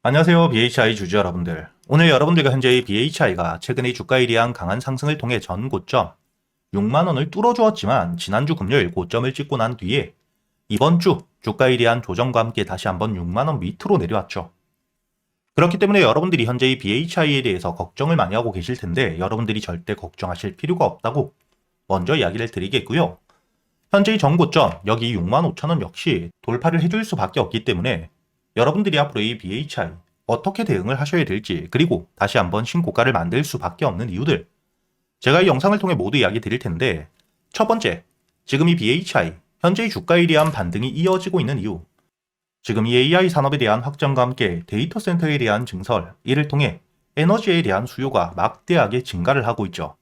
안녕하세요. BHI 주주 여러분들. 오늘 여러분들과 현재의 BHI가 최근의 주가에 대한 강한 상승을 통해 전 고점 6만원을 뚫어주었지만 지난주 금요일 고점을 찍고 난 뒤에 이번 주 주가에 대한 조정과 함께 다시 한번 6만원 밑으로 내려왔죠. 그렇기 때문에 여러분들이 현재의 BHI에 대해서 걱정을 많이 하고 계실 텐데 여러분들이 절대 걱정하실 필요가 없다고 먼저 이야기를 드리겠고요. 현재의 전 고점 여기 6만 5천원 역시 돌파를 해줄 수밖에 없기 때문에 여러분들이 앞으로 이 BHI 어떻게 대응을 하셔야 될지, 그리고 다시 한번 신고가를 만들 수밖에 없는 이유들, 제가 이 영상을 통해 모두 이야기 드릴 텐데, 첫 번째, 지금 이 BHI 현재의 주가에 대한 반등이 이어지고 있는 이유, 지금 이 AI 산업에 대한 확장과 함께 데이터 센터에 대한 증설, 이를 통해 에너지에 대한 수요가 막대하게 증가를 하고 있죠.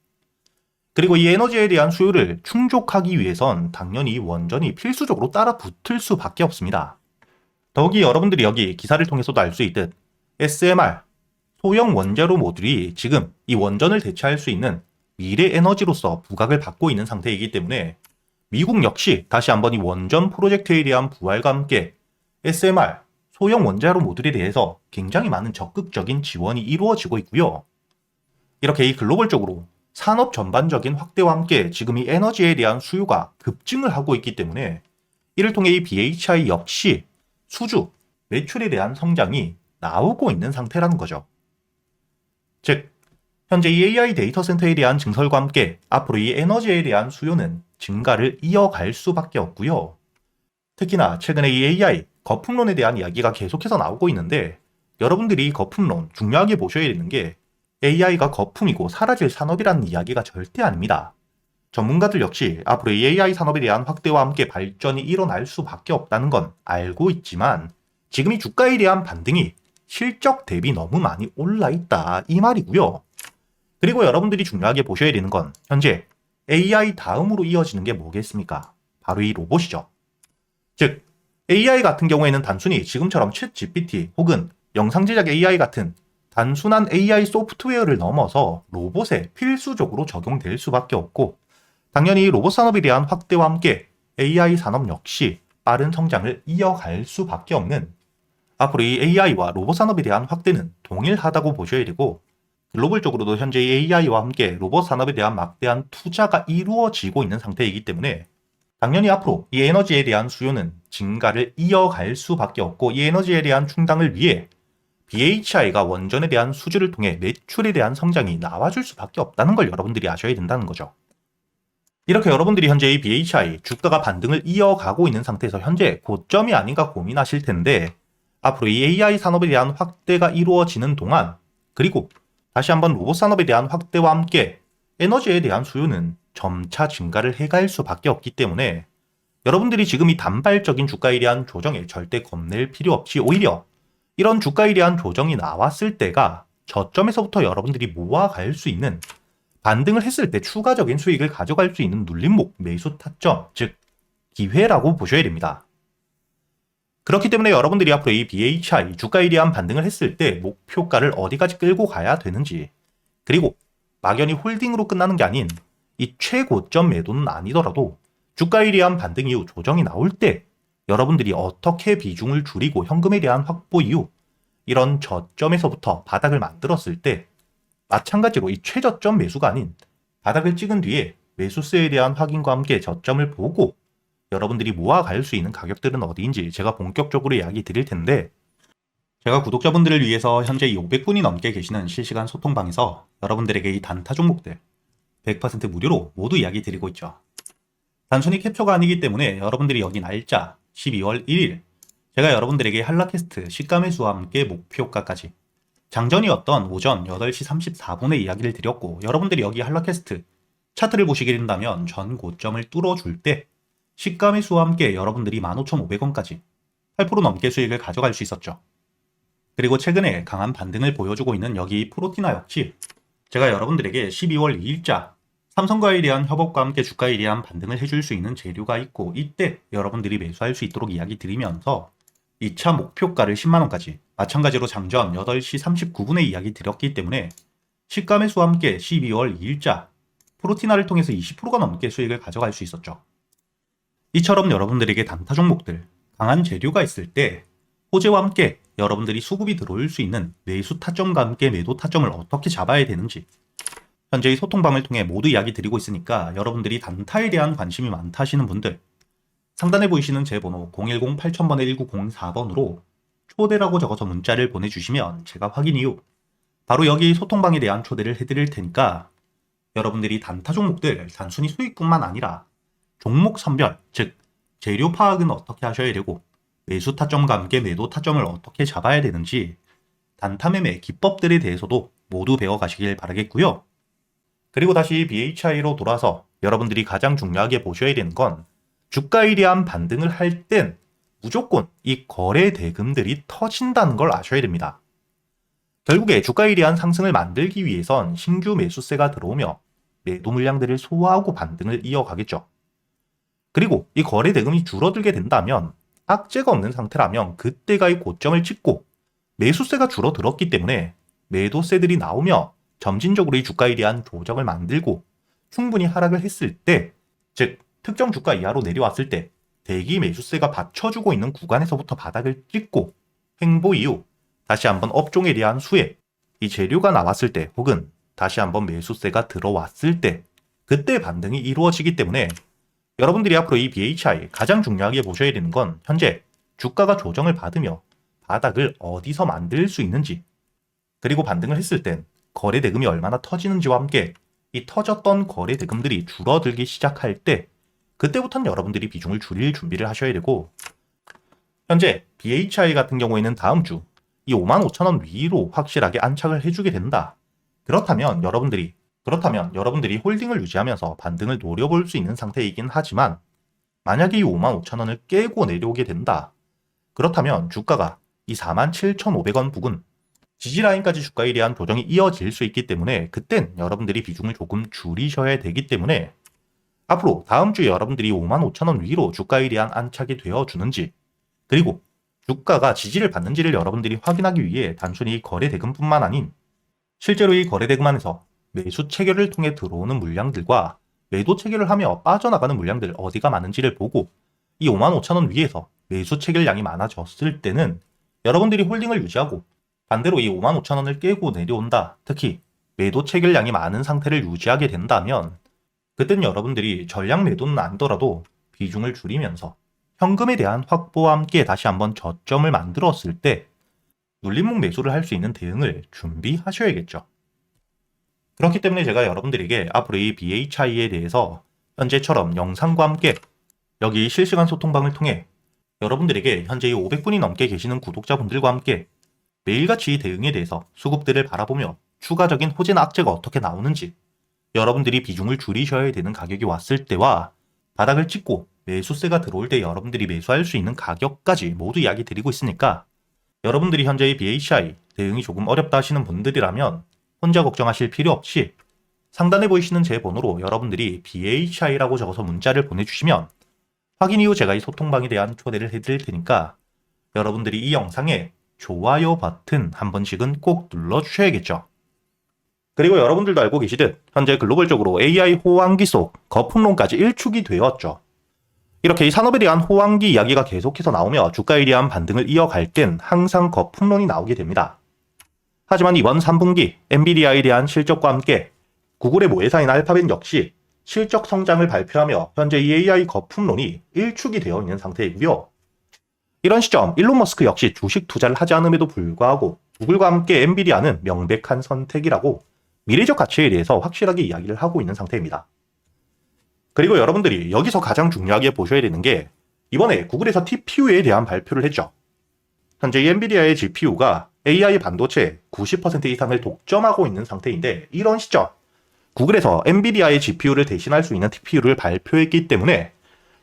그리고 이 에너지에 대한 수요를 충족하기 위해선 당연히 원전이 필수적으로 따라 붙을 수밖에 없습니다. 더욱이 여러분들이 여기 기사를 통해서도 알 수 있듯 SMR, 소형 원자로 모듈이 지금 이 원전을 대체할 수 있는 미래 에너지로서 부각을 받고 있는 상태이기 때문에 미국 역시 다시 한번 이 원전 프로젝트에 대한 부활과 함께 SMR, 소형 원자로 모듈에 대해서 굉장히 많은 적극적인 지원이 이루어지고 있고요. 이렇게 이 글로벌적으로 산업 전반적인 확대와 함께 지금 이 에너지에 대한 수요가 급증을 하고 있기 때문에 이를 통해 이 BHI 역시 수주, 매출에 대한 성장이 나오고 있는 상태라는 거죠. 즉, 현재 이 AI 데이터 센터에 대한 증설과 함께 앞으로 이 에너지에 대한 수요는 증가를 이어갈 수밖에 없고요. 특히나 최근에 이 AI 거품론에 대한 이야기가 계속해서 나오고 있는데, 여러분들이 이 거품론 중요하게 보셔야 되는 게 AI가 거품이고 사라질 산업이라는 이야기가 절대 아닙니다. 전문가들 역시 앞으로 이 AI 산업에 대한 확대와 함께 발전이 일어날 수밖에 없다는 건 알고 있지만, 지금 이 주가에 대한 반등이 실적 대비 너무 많이 올라 있다, 이 말이고요. 그리고 여러분들이 중요하게 보셔야 되는 건 현재 AI 다음으로 이어지는 게 뭐겠습니까? 바로 이 로봇이죠. 즉, AI 같은 경우에는 단순히 지금처럼 챗 GPT 혹은 영상 제작 AI 같은 단순한 AI 소프트웨어를 넘어서 로봇에 필수적으로 적용될 수밖에 없고, 당연히 로봇 산업에 대한 확대와 함께 AI 산업 역시 빠른 성장을 이어갈 수밖에 없는, 앞으로 이 AI와 로봇 산업에 대한 확대는 동일하다고 보셔야 되고, 글로벌적으로도 현재 이 AI와 함께 로봇 산업에 대한 막대한 투자가 이루어지고 있는 상태이기 때문에 당연히 앞으로 이 에너지에 대한 수요는 증가를 이어갈 수밖에 없고, 이 에너지에 대한 충당을 위해 BHI가 원전에 대한 수주를 통해 매출에 대한 성장이 나와줄 수밖에 없다는 걸 여러분들이 아셔야 된다는 거죠. 이렇게 여러분들이 현재 이 BHI 주가가 반등을 이어가고 있는 상태에서 현재 고점이 아닌가 고민하실 텐데, 앞으로 이 AI 산업에 대한 확대가 이루어지는 동안, 그리고 다시 한번 로봇 산업에 대한 확대와 함께 에너지에 대한 수요는 점차 증가를 해갈 수밖에 없기 때문에 여러분들이 지금 이 단발적인 주가에 대한 조정에 절대 겁낼 필요 없이, 오히려 이런 주가에 대한 조정이 나왔을 때가 저점에서부터 여러분들이 모아갈 수 있는, 반등을 했을 때 추가적인 수익을 가져갈 수 있는 눌림목 매수 타점, 즉 기회라고 보셔야 됩니다. 그렇기 때문에 여러분들이 앞으로 이 BHI 주가에 대한 반등을 했을 때 목표가를 어디까지 끌고 가야 되는지, 그리고 막연히 홀딩으로 끝나는 게 아닌 이 최고점 매도는 아니더라도 주가에 대한 반등 이후 조정이 나올 때 여러분들이 어떻게 비중을 줄이고 현금에 대한 확보 이후 이런 저점에서부터 바닥을 만들었을 때 마찬가지로 이 최저점 매수가 아닌 바닥을 찍은 뒤에 매수세에 대한 확인과 함께 저점을 보고 여러분들이 모아갈 수 있는 가격들은 어디인지 제가 본격적으로 이야기 드릴 텐데, 제가 구독자분들을 위해서 현재 500분이 넘게 계시는 실시간 소통방에서 여러분들에게 이 단타 종목들 100% 무료로 모두 이야기 드리고 있죠. 단순히 캡처가 아니기 때문에 여러분들이 여기 날짜 12월 1일 제가 여러분들에게 한라캐스트 시가매수와 함께 목표가까지 장전이었던 오전 8시 34분에 이야기를 드렸고, 여러분들이 여기 한라캐스트 차트를 보시게 된다면 전 고점을 뚫어줄 때 시가매수와 함께 여러분들이 15,500원까지 8% 넘게 수익을 가져갈 수 있었죠. 그리고 최근에 강한 반등을 보여주고 있는 여기 프로티나 역시 제가 여러분들에게 12월 2일자 삼성과에 대한 협업과 함께 주가에 대한 반등을 해줄 수 있는 재료가 있고, 이때 여러분들이 매수할 수 있도록 이야기 드리면서 2차 목표가를 10만원까지 마찬가지로 장전 8시 39분에 이야기 드렸기 때문에 시가매수와 함께 12월 2일자 프로티나를 통해서 20%가 넘게 수익을 가져갈 수 있었죠. 이처럼 여러분들에게 단타 종목들, 강한 재료가 있을 때 호재와 함께 여러분들이 수급이 들어올 수 있는 매수 타점과 함께 매도 타점을 어떻게 잡아야 되는지 현재의 소통방을 통해 모두 이야기 드리고 있으니까 여러분들이 단타에 대한 관심이 많다 하시는 분들 상단에 보이시는 제 번호 010-8000번에 1904번으로 초대라고 적어서 문자를 보내주시면 제가 확인 이후 바로 여기 소통방에 대한 초대를 해드릴 테니까 여러분들이 단타 종목들 단순히 수익뿐만 아니라 종목 선별, 즉 재료 파악은 어떻게 하셔야 되고 매수 타점과 함께 매도 타점을 어떻게 잡아야 되는지 단타 매매 기법들에 대해서도 모두 배워가시길 바라겠고요. 그리고 다시 BHI로 돌아서 여러분들이 가장 중요하게 보셔야 되는 건 주가에 대한 반등을 할 땐 무조건 이 거래 대금들이 터진다는 걸 아셔야 됩니다. 결국에 주가에 대한 상승을 만들기 위해선 신규 매수세가 들어오며 매도 물량들을 소화하고 반등을 이어가겠죠. 그리고 이 거래 대금이 줄어들게 된다면 악재가 없는 상태라면 그때가 이 고점을 찍고 매수세가 줄어들었기 때문에 매도세들이 나오며 점진적으로 이 주가에 대한 조정을 만들고 충분히 하락을 했을 때, 즉 특정 주가 이하로 내려왔을 때 대기 매수세가 받쳐주고 있는 구간에서부터 바닥을 찍고 횡보 이후 다시 한번 업종에 대한 수혜, 이 재료가 나왔을 때 혹은 다시 한번 매수세가 들어왔을 때 그때 반등이 이루어지기 때문에 여러분들이 앞으로 이 BHI 가장 중요하게 보셔야 되는 건 현재 주가가 조정을 받으며 바닥을 어디서 만들 수 있는지, 그리고 반등을 했을 땐 거래 대금이 얼마나 터지는지와 함께 이 터졌던 거래 대금들이 줄어들기 시작할 때 그때부터는 여러분들이 비중을 줄일 준비를 하셔야 되고, 현재 BHI 같은 경우에는 다음 주 이 55,000원 위로 확실하게 안착을 해주게 된다. 그렇다면 여러분들이 홀딩을 유지하면서 반등을 노려볼 수 있는 상태이긴 하지만 만약에 이 55,000원을 깨고 내려오게 된다. 그렇다면 주가가 이 47,500원 부근 지지라인까지 주가에 대한 조정이 이어질 수 있기 때문에 그땐 여러분들이 비중을 조금 줄이셔야 되기 때문에 앞으로 다음 주에 여러분들이 55,000원 위로 주가에 대한 안착이 되어주는지, 그리고 주가가 지지를 받는지를 여러분들이 확인하기 위해 단순히 거래 대금뿐만 아닌 실제로 이 거래 대금 안에서 매수 체결을 통해 들어오는 물량들과 매도 체결을 하며 빠져나가는 물량들 어디가 많은지를 보고 이 55,000원 위에서 매수 체결량이 많아졌을 때는 여러분들이 홀딩을 유지하고, 반대로 이 55,000원을 깨고 내려온다, 특히 매도 체결량이 많은 상태를 유지하게 된다면 그땐 여러분들이 전량 매도는 아니더라도 비중을 줄이면서 현금에 대한 확보와 함께 다시 한번 저점을 만들었을 때 눌림목 매수를 할 수 있는 대응을 준비하셔야겠죠. 그렇기 때문에 제가 여러분들에게 앞으로 이 BHI에 대해서 현재처럼 영상과 함께 여기 실시간 소통방을 통해 여러분들에게 현재 500분이 넘게 계시는 구독자분들과 함께 매일같이 이 대응에 대해서 수급들을 바라보며 추가적인 호재나 악재가 어떻게 나오는지, 여러분들이 비중을 줄이셔야 되는 가격이 왔을 때와 바닥을 찍고 매수세가 들어올 때 여러분들이 매수할 수 있는 가격까지 모두 이야기 드리고 있으니까 여러분들이 현재의 BHI 대응이 조금 어렵다 하시는 분들이라면 혼자 걱정하실 필요 없이 상단에 보이시는 제 번호로 여러분들이 BHI라고 적어서 문자를 보내주시면 확인 이후 제가 이 소통방에 대한 초대를 해드릴 테니까 여러분들이 이 영상에 좋아요 버튼 한 번씩은 꼭 눌러주셔야겠죠. 그리고 여러분들도 알고 계시듯 현재 글로벌적으로 AI 호황기 속 거품론까지 일축이 되었죠. 이렇게 이 산업에 대한 호황기 이야기가 계속해서 나오며 주가에 대한 반등을 이어갈 땐 항상 거품론이 나오게 됩니다. 하지만 이번 3분기 엔비디아에 대한 실적과 함께 구글의 모회사인 알파벳 역시 실적 성장을 발표하며 현재 이 AI 거품론이 일축이 되어 있는 상태이고요. 이런 시점 일론 머스크 역시 주식 투자를 하지 않음에도 불구하고 구글과 함께 엔비디아는 명백한 선택이라고 미래적 가치에 대해서 확실하게 이야기를 하고 있는 상태입니다. 그리고 여러분들이 여기서 가장 중요하게 보셔야 되는 게 이번에 구글에서 TPU에 대한 발표를 했죠. 현재 이 엔비디아의 GPU가 AI 반도체 90% 이상을 독점하고 있는 상태인데 이런 시점 구글에서 엔비디아의 GPU를 대신할 수 있는 TPU를 발표했기 때문에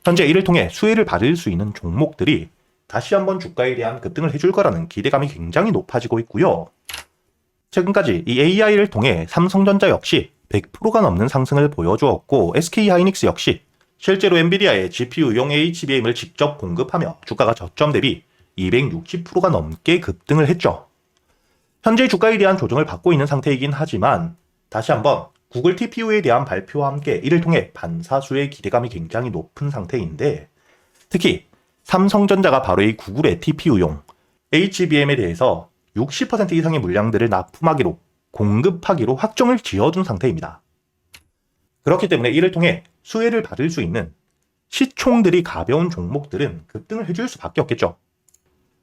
현재 이를 통해 수혜를 받을 수 있는 종목들이 다시 한번 주가에 대한 급등을 해줄 거라는 기대감이 굉장히 높아지고 있고요. 최근까지 이 AI를 통해 삼성전자 역시 100%가 넘는 상승을 보여주었고 SK하이닉스 역시 실제로 엔비디아의 GPU용 HBM을 직접 공급하며 주가가 저점 대비 260%가 넘게 급등을 했죠. 현재 주가에 대한 조정을 받고 있는 상태이긴 하지만 다시 한번 구글 TPU에 대한 발표와 함께 이를 통해 반사수의 기대감이 굉장히 높은 상태인데 특히 삼성전자가 바로 이 구글의 TPU용 HBM에 대해서 60% 이상의 물량들을 납품하기로, 공급하기로 확정을 지어둔 상태입니다. 그렇기 때문에 이를 통해 수혜를 받을 수 있는 시총들이 가벼운 종목들은 급등을 해줄 수밖에 없겠죠.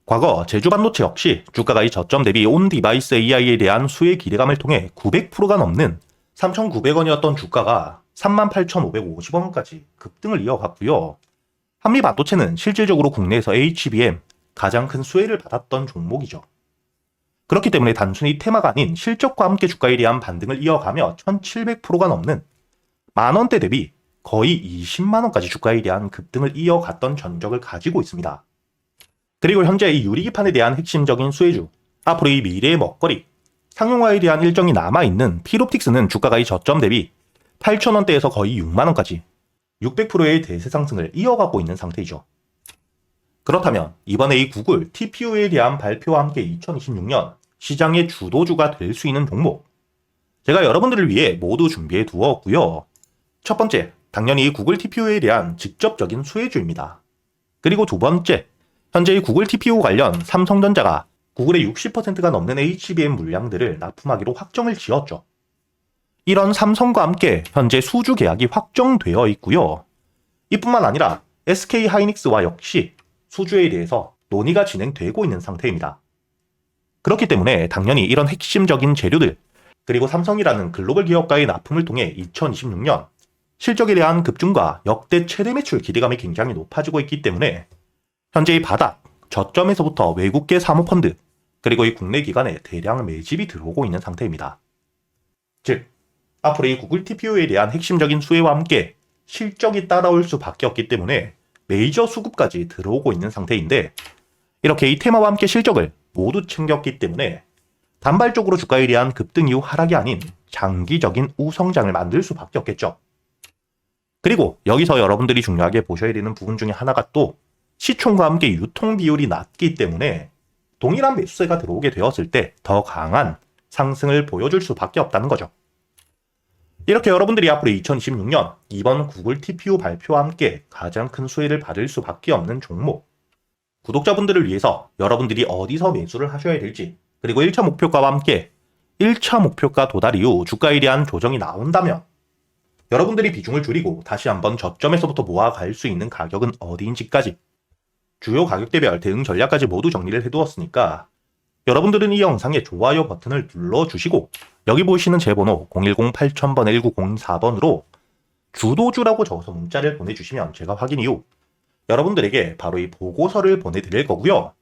과거 제주반도체 역시 주가가 이 저점 대비 온 디바이스 AI에 대한 수혜 기대감을 통해 900%가 넘는 3,900원이었던 주가가 38,550원까지 급등을 이어갔고요. 한미반도체는 실질적으로 국내에서 HBM 가장 큰 수혜를 받았던 종목이죠. 그렇기 때문에 단순히 테마가 아닌 실적과 함께 주가에 대한 반등을 이어가며 1,700%가 넘는 만원대 대비 거의 20만원까지 주가에 대한 급등을 이어갔던 전적을 가지고 있습니다. 그리고 현재 이 유리기판에 대한 핵심적인 수혜주, 앞으로 이 미래의 먹거리, 상용화에 대한 일정이 남아있는 필옵틱스는 주가가 이 저점 대비 8,000원대에서 거의 6만원까지 600%의 대세 상승을 이어가고 있는 상태이죠. 그렇다면 이번에 이 구글 TPU에 대한 발표와 함께 2026년 시장의 주도주가 될 수 있는 종목, 제가 여러분들을 위해 모두 준비해 두었고요. 첫 번째, 당연히 이 구글 TPU에 대한 직접적인 수혜주입니다. 그리고 두 번째, 현재 이 구글 TPU 관련 삼성전자가 구글의 60%가 넘는 HBM 물량들을 납품하기로 확정을 지었죠. 이런 삼성과 함께 현재 수주 계약이 확정되어 있고요. 이뿐만 아니라 SK 하이닉스와 역시 수주에 대해서 논의가 진행되고 있는 상태입니다. 그렇기 때문에 당연히 이런 핵심적인 재료들, 그리고 삼성이라는 글로벌 기업과의 납품을 통해 2026년 실적에 대한 급증과 역대 최대 매출 기대감이 굉장히 높아지고 있기 때문에 현재 이 바닥, 저점에서부터 외국계 사모펀드, 그리고 이 국내 기관에 대량 매집이 들어오고 있는 상태입니다. 즉, 앞으로 이 구글 TPU에 대한 핵심적인 수혜와 함께 실적이 따라올 수밖에 없기 때문에 메이저 수급까지 들어오고 있는 상태인데, 이렇게 이 테마와 함께 실적을 모두 챙겼기 때문에 단발적으로 주가에 대한 급등 이후 하락이 아닌 장기적인 우성장을 만들 수밖에 없겠죠. 그리고 여기서 여러분들이 중요하게 보셔야 되는 부분 중에 하나가 또 시총과 함께 유통 비율이 낮기 때문에 동일한 매수세가 들어오게 되었을 때 더 강한 상승을 보여줄 수밖에 없다는 거죠. 이렇게 여러분들이 앞으로 2026년 이번 구글 TPU 발표와 함께 가장 큰 수혜를 받을 수밖에 없는 종목, 구독자분들을 위해서 여러분들이 어디서 매수를 하셔야 될지, 그리고 1차 목표가와 함께 1차 목표가 도달 이후 주가에 대한 조정이 나온다면 여러분들이 비중을 줄이고 다시 한번 저점에서부터 모아갈 수 있는 가격은 어디인지까지 주요 가격대별 대응 전략까지 모두 정리를 해두었으니까 여러분들은 이 영상에 좋아요 버튼을 눌러주시고 여기 보이시는 제 번호 010-8000번 1904번으로 주도주라고 적어서 문자를 보내주시면 제가 확인 이후 여러분들에게 바로 이 보고서를 보내드릴 거고요.